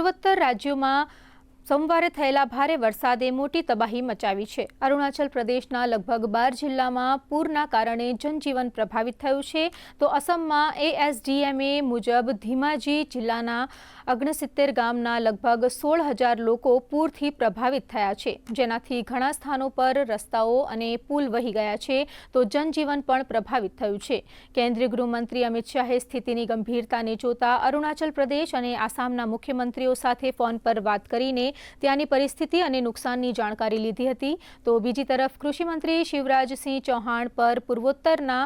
પૂર્વોત્તર રાજ્યોમાં સોમવારે થયેલા ભારે વરસાદે મોટી તબાહી મચાવી છે। અરુણાચલ પ્રદેશના લગભગ 12 જિલ્લામાં પૂરના કારણે જનજીવન પ્રભાવિત થયું છે, તો અસમમાં એએસડીએમએ મુજબ ધીમાજી જિલ્લાના 69 ગામના લગભગ 16,000 લોકો પૂરથી પ્રભાવિત થયા છે, જેનાથી ઘણા સ્થાનો પર રસ્તાઓ અને પુલ વહી ગયા છે, તો જનજીવન પણ પ્રભાવિત થયું છે। કેન્દ્રીય ગૃહમંત્રી અમિત શાહે સ્થિતિની ગંભીરતાને જોતા અરુણાચલ પ્રદેશ અને આસામના મુખ્યમંત્રીઓ સાથે ફોન પર વાત કરીને ત્યાંની પરિસ્થિતિ અને નુકસાનની જાણકારી લીધી હતી। તો બીજી તરફ કૃષિ મંત્રી શિવરાજસિંહ ચૌહાણ પર પૂર્વોત્તરના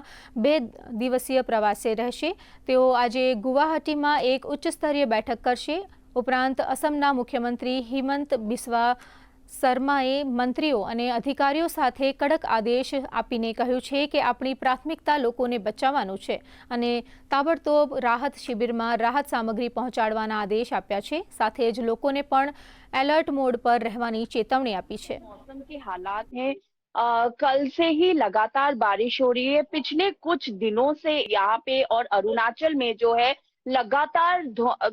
2 દિવસીય પ્રવાસે રહેશે। તેઓ આજે ગુવાહાટીમાં એક ઉચ્ચ સ્તરીય બેઠક કરશે। ઉપરાંત અસમના મુખ્યમંત્રી હિમંત બિસ્વા શર્માએ મંત્રીઓ અને અધિકારીઓ સાથે કડક આદેશ આપીને કહ્યું છે કે આપણી પ્રાથમિકતા લોકોને બચાવવાનું છે અને તાબડતોબ રાહત શિબિરમાં રાહત સામગ્રી પહોંચાડવાના આદેશ આપ્યા છે। સાથે જ લોકોને પણ एलर्ट मोड पर रहने की चेतावनी आपी है। मौसम के हालात हैं, कल से ही लगातार बारिश हो रही है। पिछले कुछ दिनों से यहाँ पे और अरुणाचल में जो है लगातार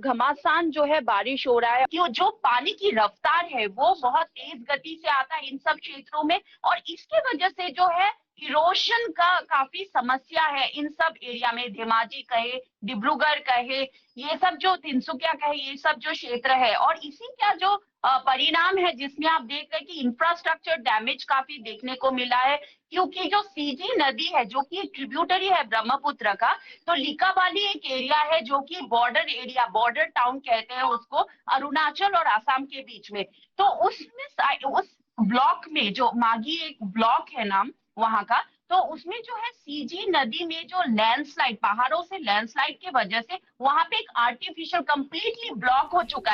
घमासान जो है बारिश हो रहा है। कि जो पानी की रफ्तार है वो बहुत तेज गति से आता है इन सब क्षेत्रों में, और इसकी वजह से जो है इरोशन का काफी समस्या है इन सब एरिया में। धेमाजी कहे, डिब्रूगढ़ कहे, ये सब जो तिनसुकिया कहे, ये सब जो क्षेत्र है, और इसी का जो परिणाम है जिसमें आप देख रहे हैं कि इंफ्रास्ट्रक्चर डैमेज काफी देखने को मिला है। क्योंकि जो सीजी नदी है जो कि ट्रिब्यूटरी है ब्रह्मपुत्र का, तो लिकाबाली एक एरिया है जो कि बॉर्डर एरिया, बॉर्डर टाउन कहते हैं उसको, अरुणाचल और आसाम के बीच में। तो उसमें उस ब्लॉक में जो मागी एक ब्लॉक है नाम वहां का, तो उसमें जो है सीजी नदी में जो लैंडस्लाइड, पहाड़ों से लैंडस्लाइड की वजह से वहां पे एक आर्टिफिशियल कंप्लीटली ब्लॉक हो चुका है।